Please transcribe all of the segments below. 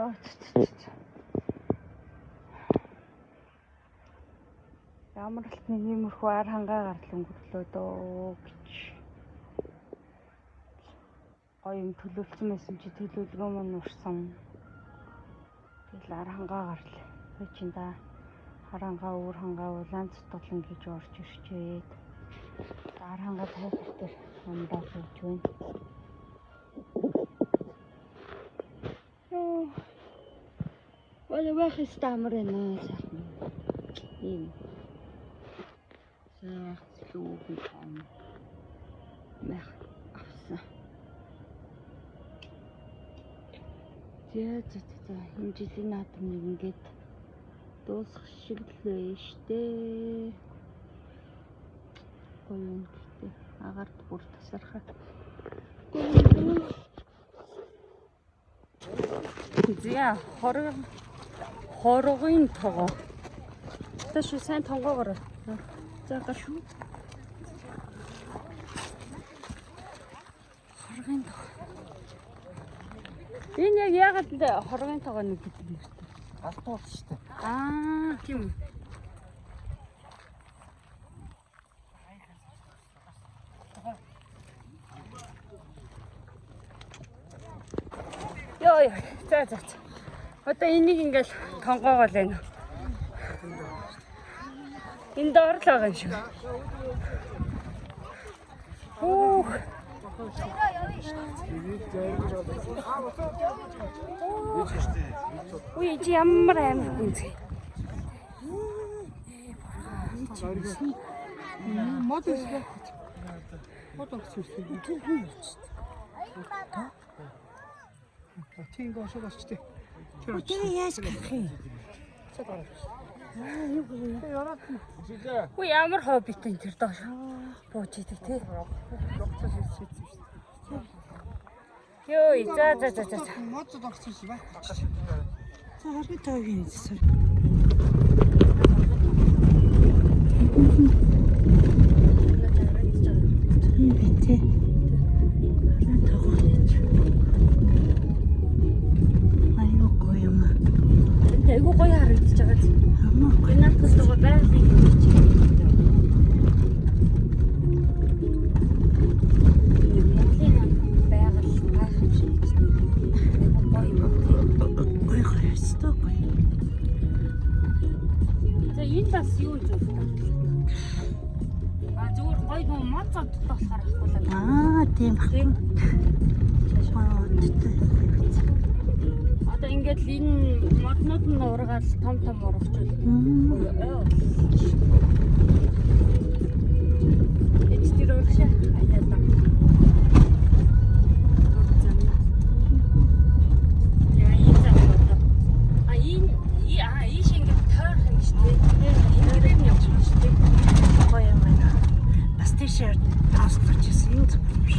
Ямар ч нэг иймэрхүү ар хангаа гарлаа өнгөрлөө дөө гэж. Гоё юм төлөвлөсөн байсан чи төлөвлөгөө маань урсан. Тэгэл ар хангаа гарлаа. Хөө чин да ар хангаа өөр хангаа улаан цутгалан гэж орж ирчээд. Ар хангаа тайлбар дээр амдаа сууж байна. Вала бахи стамрена сайхан. Ийм. Лүүхэн том. Мах авсан. За энэ жилийн наадам нэг ингээд дуусах шиг л байна штэ. Гоё юм гэхдээ агарт бүр тасархаа. Зя хорогын тогоо. Тэш сайн тонгоогоор. За гашуу. Хорогын тогоо. Энэ яг яагаад хорогын тогоо нэг гэдэг юм бэ? Алтуул шүү дээ. Тийм. Йой, за. Одоо энийг ингээл тонгоогоо л байна. Энд доор л байгаа юм шиг. Ui, чи ямар амар гүнзгий. Мод эсвэл мод өгсөн. Тийм гошоос ч тийм. Тэр яаж гэх юм? Ui, ямар хоббит энэ тэр доош. Бууж идэг тий. Йой, за. Мод зогссон шүү ба. За харин тоогийн зүсэр. Тий. Айгуу гоё харагдаж байгаа зү. Энэ наадтайгаа байгалыг хийж байна. Монголын байгаль гайхамшиг гэж нэг гоё юм тий. Гоё хэвчтэй гоё. За энэ бас юу зүйл та? Зүгээр гоё нөө мод цодтой болохоор ахгуулаа. Тийм бах. Одоо ингээд энэ моднууд нь ургаал том урагчул. Энд тэр урагшаа аяалаа. Яа ийм зам. Ийш ингээд тойрох юм шүү дээ. Ингээд юм явж байна шүү дээ. Гоё юм байна. Бас тийшээ таасгаж ирсэн юм зүг биш.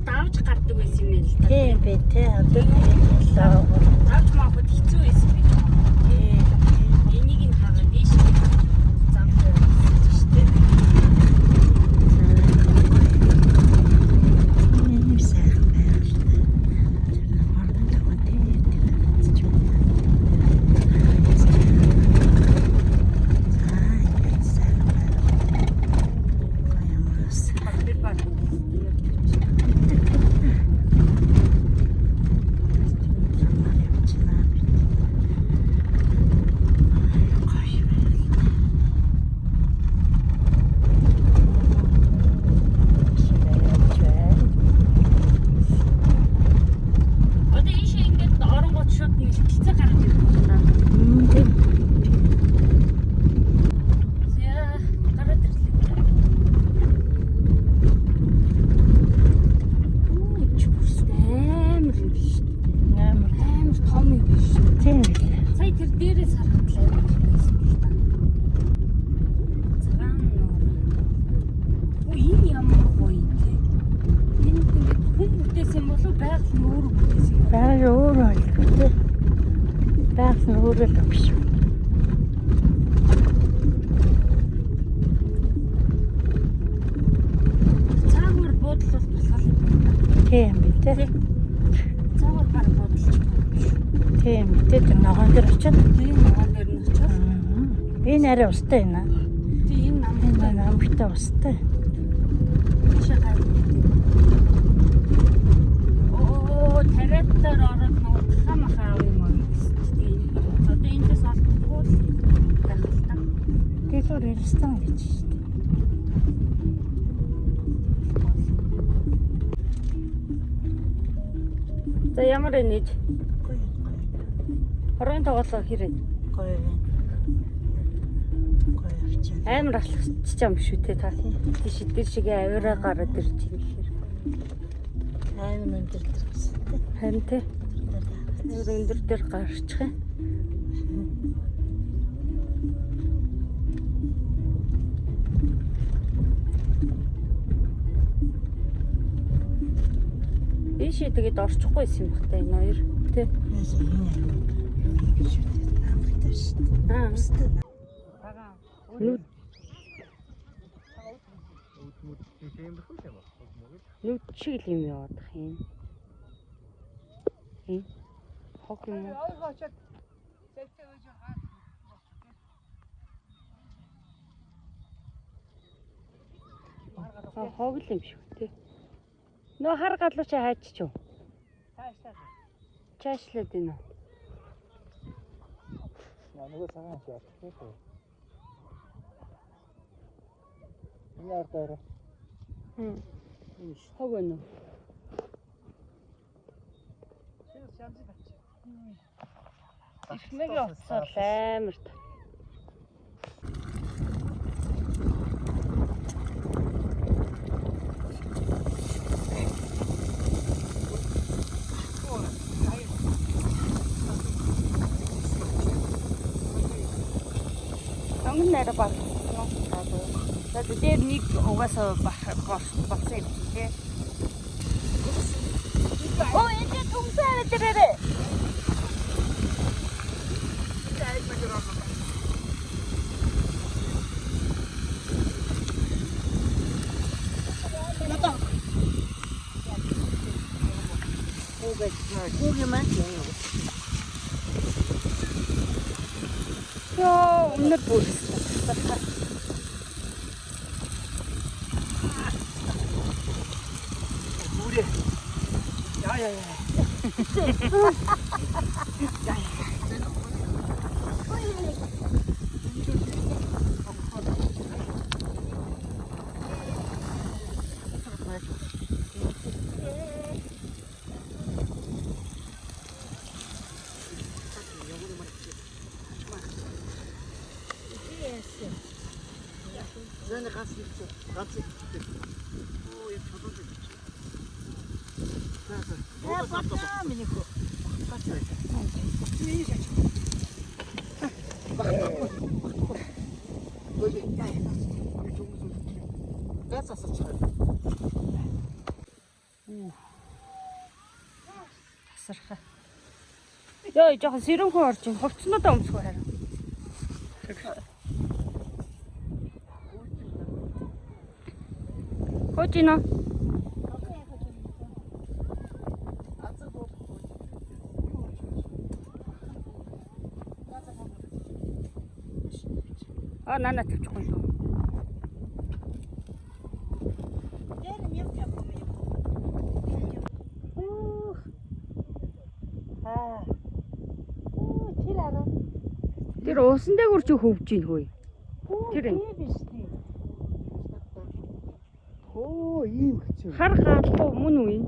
Давж гардаг байсан юм л да. Тийм бэ тий. Одоо хэлээ. Давж маахад хэцүү байсан би. Энийг нь хагаад дээш зам дээр шүү дээ. Энэ сайхан байгаад шүү дээ. Мордон таван тий. Сая тэр дээрээс харахад л Байгаас нь өөрөө л биш. Цаагаар буудлал болох юм байна. Тийм би тий. Цаагаар баг буудлж байна. Тийм тий тэр ногоон дээр очиод. Тийм ногоон дээр нь очиод. Энэ арай устай байна. Тийм энэ намтай устай. Оо тариатаар ороод нуухаа махаа юм аа. Одоо эндээс олдохгүй л байх л та. Дэлгүүр ирсэн гэж шүү дээ. За ямар нэж? Хорон тоглоо хэрэг. Гоё юм. Амар алхчих юм шүү те та. Тийш дээр шиг авираа гараад ирж юм гэхээр. Амар өндөр дээр гэсэн те. Харин те. Өндөр дээр гарчих юм. Ийшээ тэгээд орчихгүй юм бах та энэ хоёр те. Нүд шиг л юм яваадах юм. Хог юм. Хог л юм шүү те. Нөө хар галуу чи хайчих юу? Чаашлаад байна. Нөгөө цагаан чи яах вэ? Энэ ардаар. Хог байна уу? Ихмэгийн утсаар амар та. Ангын найраа баг. Тэгээд дээр нэг угаасаа болсон юм тий. Оо энэ түмсээр дээрээ. Яа, өнөр бүрс. Бүрээ. Яа. Зэне ганц. Оо яг чулуу дээ. Я патаа минийхүү. Патаа. Миний шаач. Ой, яа. Гацасч. Тасархаа. Ёо, жоохон сэрэмхэн орж ин ховцнуудаа өмсгөө харин. Хожино. Нана тавьчихгүй юу? Тэр усан дээгүүр чи хөвж ийн хөөе. Тэр юм. Оо, ийм хэцүү. Хар галуу мөн үү?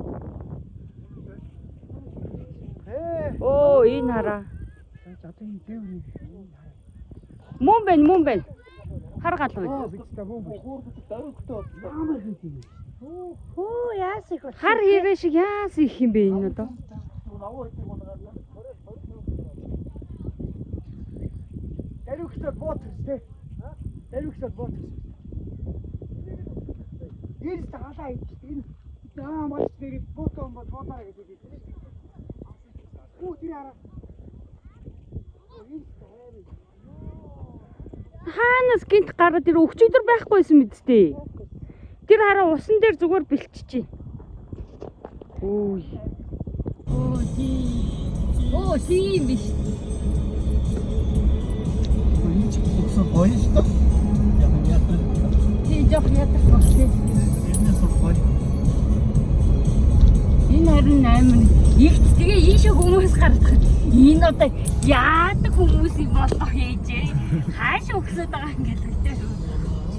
Оо, энэ хараа. Одоо энэ дэврээ. Мөн байна. Хар галуу. Бичтэй мөн биш. Даригтай ямар хийх юм. Оо яас их. Хар хийгээ шиг яас их юм бэ энэ одоо? Даригтай боотс тий. Даригтай боотс. Энэ таалаа энэ. Яа маш зэрэг боотоо боотоо гэдэг. Оо тэр араа. Хаанаас гинт гараад тэр өчигдөр байхгүйсэн мэдтэй. Тэр хараа усан дээр зүгээр бэлтчихээ. Ой. Оо тийм биш. Энд ч гоё шүү дээ. Тийм жоох ядах болтой. Энэ харин амар ихт тэгээ ийшээ хүмүүс гардаг. Энэ одоо яадаг хүмүүс юм болох ээжээ. Хаашаа өгсөд байгаа юм гэлээ.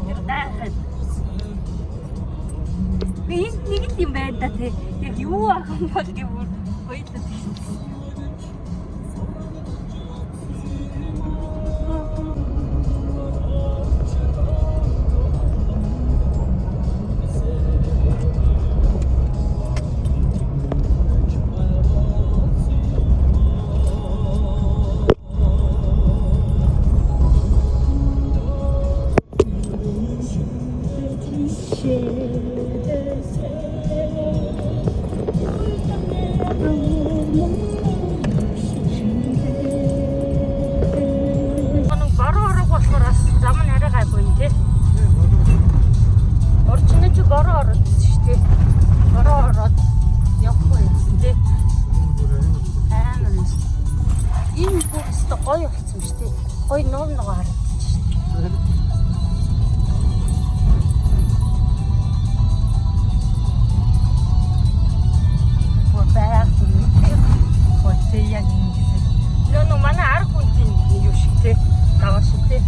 Тэр дайхад. Энд нэг юм байна да тий. Яг юу ах юм бол гэвэр хоёлоо тий. Гоё болсон шүү дээ. Гоё нуум нугаа харагдчих шүү дээ. Гоо байг юм. Гоо тэг яг ингэ. Нөө манай арга хүнийн юу шиг те. Таваа шиг те.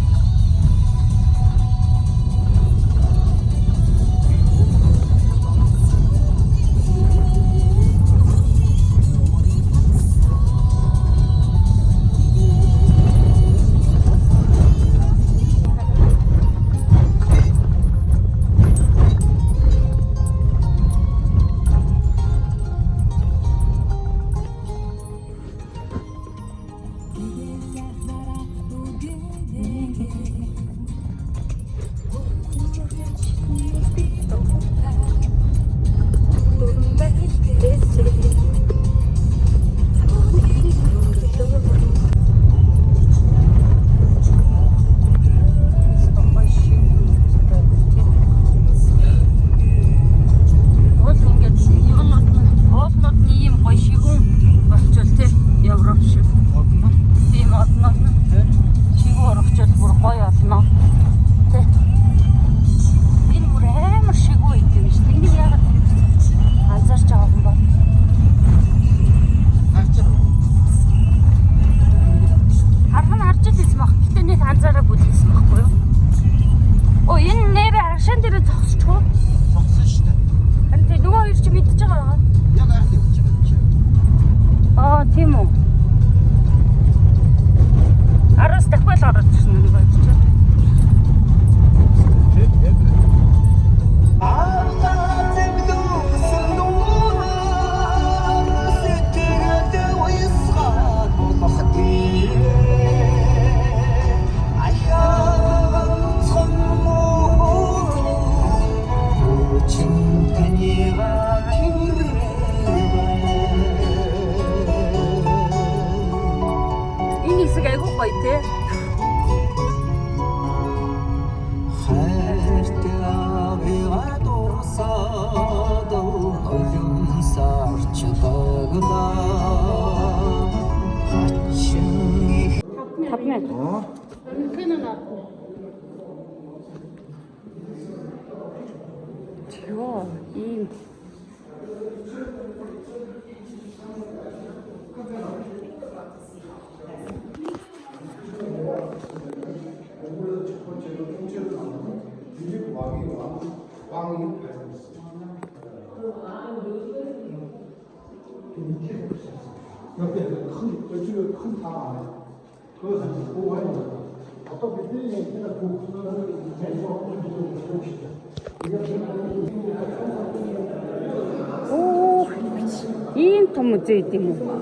Ийм том үзээ идэв юм уу?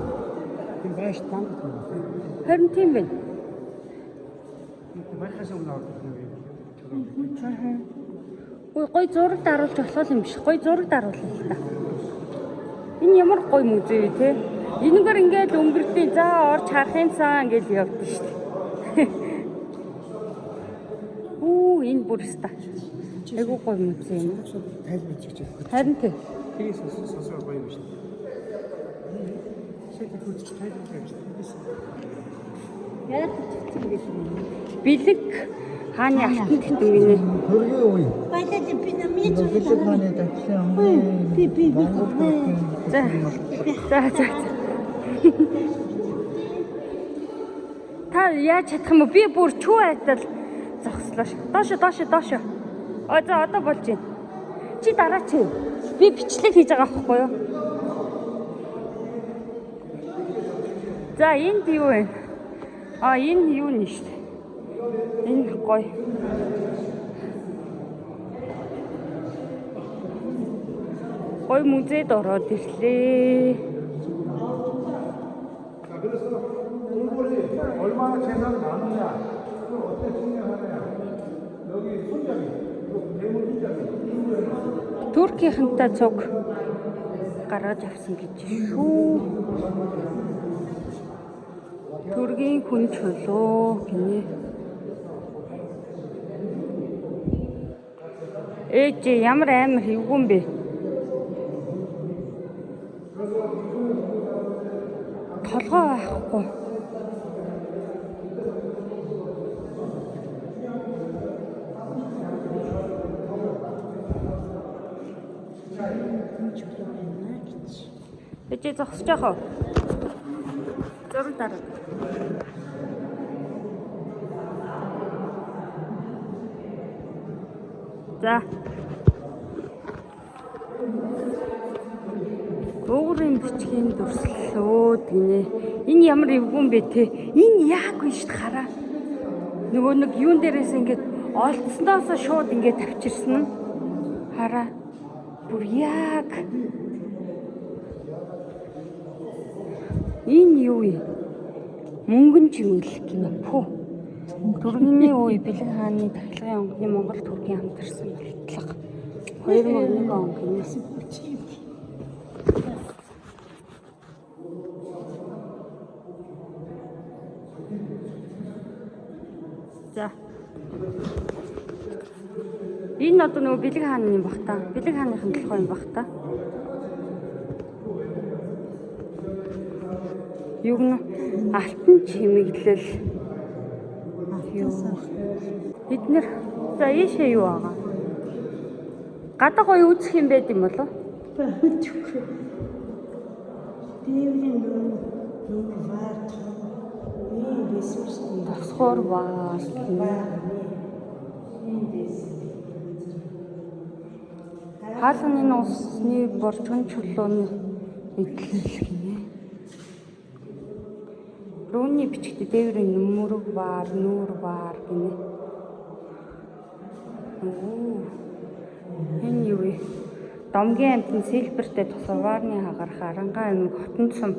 Тийм байж тань. Харин тийм байна. Байхаас өмнө Ой, гоё зураг даруулж болох юм биш. Гоё зураг даруулах л та. Энэ ямар гоё музей вэ те? Энэгээр ингээд өнгөрдөө за орж харахын цаа ингээд явдсан шүү дээ. энэ бүр өста. Айгуу гоё музей юм. тайлбар хийж байгаа. Харин тий. Тэгээс сонсоо гоё юм шүү. Шийдэл хүчтэй тайлбар хийж байгаа. Яг ч гэсэн Бэлэг хааны алтан тэтэн гинэ. Төргийн үе. баялаг би намайг Бэлэг хааны тагсан. би За. За. Та яаж чадах юм бэ? Би бүр чүү айтал зогслоо ш. Доошо. За одоо болж байна. Чи дараа чи. Би бичлэг хийж байгаа байхгүй юу? За энд юу вэ? Энэ юу нэ шүү дээ. Энэ гоё. Гоё музейд ороод ирлээ. 얼마나 재산 많으냐, 그걸 어떻게 증명하느냐. 여기 손잡이, 대문 손잡이. Туркийнхантай цуг гаргаж авсан гэж шүү. Тургийн хүн чөлөө гинэ. Ээж ямар амар хэвгүй юм бэ? Толгой байхгүй. Ээж зогсож яах вэ? Зураг дараа. За. Уугрын бичгийн дүрслэлүүд гинэ. Энэ ямар эвгүй юм бэ те? Энэ яг биш хараа. Нөгөө нэг юун дээрээс ингээд олцсноос шууд ингээд тавьчирсан нь. Хараа. Бүр яг энэ юу вэ? Мөнгөн чимэглэх гинэ. Пүү. Тургины үе Бэлэг хааны тахилгын онгоны Монгол Туркийн хамтарсан болтлого 2001 он гинэ. За. Энэ одоо нөгөө Бэлэг хааны юм бах та. Бэлэг хааныхын толгой юм бах та. Юу гэнэ? Алтан чимэглэл. Эднэр за ийшээ юу байгаа? Гадаа гоё үзэх юм байд юм болов? мэдгүй. Дээврийн нүүр ваад. Бисвэртэй. Тосгоор баа. Хаалганы усны борчон чулууны эдлэл гинэ. Рууны бичгтээ дээврийн нүмерэг баар, нүүр баар гинэ. Энэ юу вэ? Домгийн амтны сэлбэртэй тусаваарны хагаар харангаа аймаг хотон цум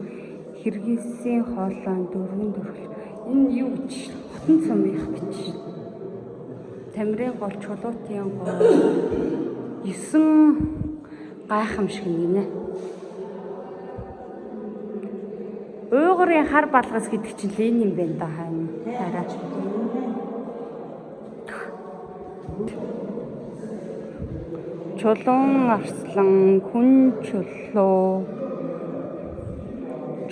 хэрэгэлсийн хоолойн дөрвөн дөрвөл. Энэ юу гэж хотон цум их гэж. Тамирын гол чулуутын гол 9 гайхамшиг гинэ. Уйгурын хар балгас гэдэг чинь л энэ юм байна да хаана. Хараач. Чулуун арслан, хүн чулуу,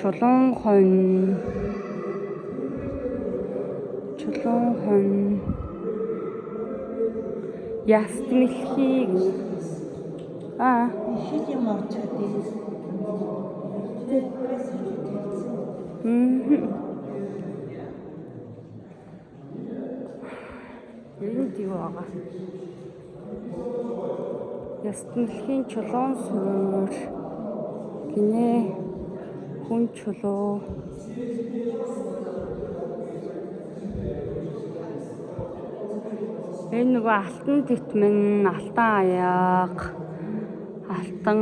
чулуун хонь, яст мэлхий гэнэ. Ихийг юм орчод юм. Энд юу байгаа? Ястмэлхийн чулуун суур гинэ. Хүн чулуу. Энэ нөгөө алтан тэтмэн, алтан аяг, алтан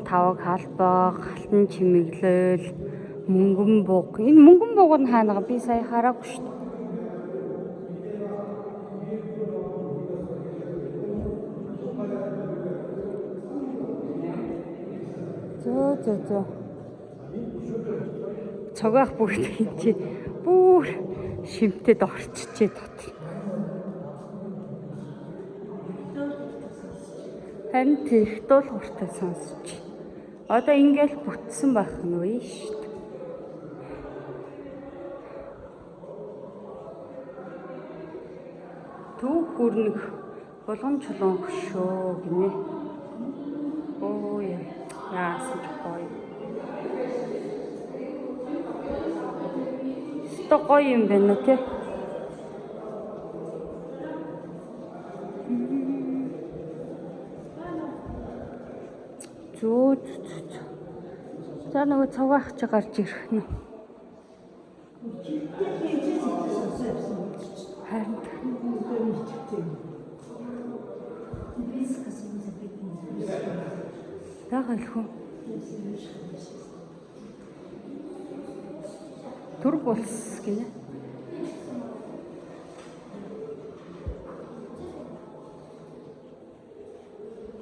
таваг халбаг, алтан чимэглэл, мөнгөн буг. Энэ мөнгөн буг нь хаана байгаа? Би сая хараагүй шүү дээ. Зөө. Цогаах бүгд энэ бүр шимтэд орчичээ дотор. Харин тэрх дуулууртай сонсч. Одоо ингээл бүтсэн байх нь үе шүү дээ. Төв хүрнэх болгон чулуун хөшөө гинэ. Оо яасан ч гоё. Сто гоё юм байна те. Зөө. За нөгөө цавгаах чи гарч ирэх нь. Харин яагаад түр болс гинэ.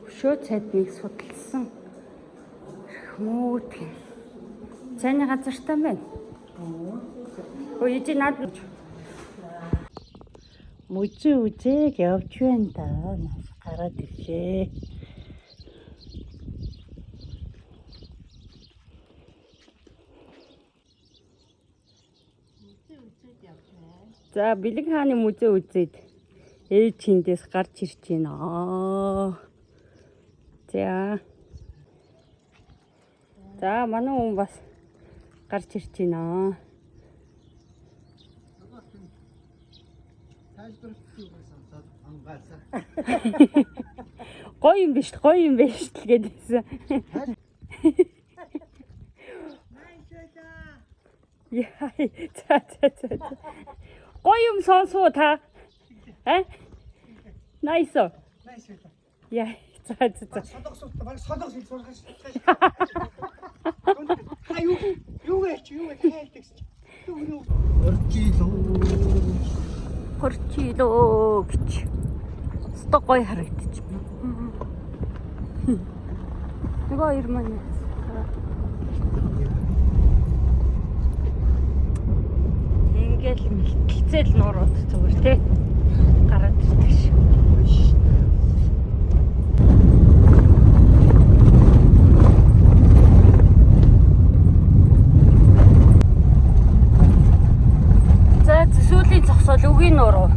Хөшөө цайдныг судалсан. Мүүд гин. Цайны газартай байна. Өө ижи над мөчөө үзэг явж байна да. Гараад иржээ. За бэлэг хааны музей үзээд ээж хиндээс гарч ирж байна. За манай хүн бас гарч ирж байна. Гоё юм биш л гэдээсэн. Яа. Гоё юм сонсоо та. Nice. Яа. За. Содогсууд баг содогс хэл сурах шээ. Юу хэлдэг чи. Хорчилоо гэж. Сто гоё харагдчих. Нөгөө хоёр маань. Ингээл мэлтэлцэл нуурууд зүгээр те гараад ирдэг шүү. За сүүлийн зогсоол үгийн нуруу.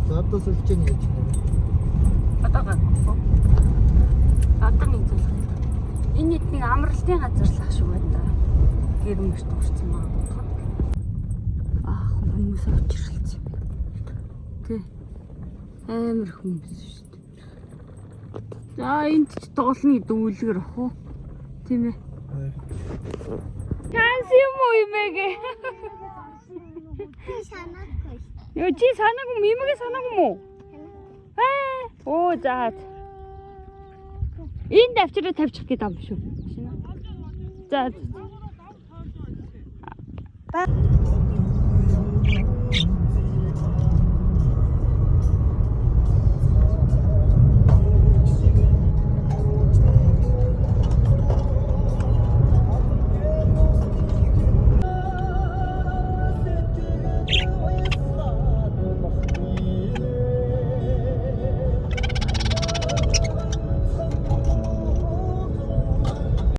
Одоо сүлжээ нь яаж байна? Одоо гоо. Одоо нэг зүйл. Энэ нэг амралтын газар л ах шүү байна. Гэр мөрт урцсан байгаа. Хүмүүс очирлцсан. Тэ. Амар хүмүүс шүү дээ. За энд ч тоглоны дүүлгэр ах уу? Тийм ээ. Танс юм уу имэгэ? Юу чи санаагүй юм имэгэ санаагүй мүү? Оо за. Энд авчираа тавьчих гээд байгаа юм шүү. За.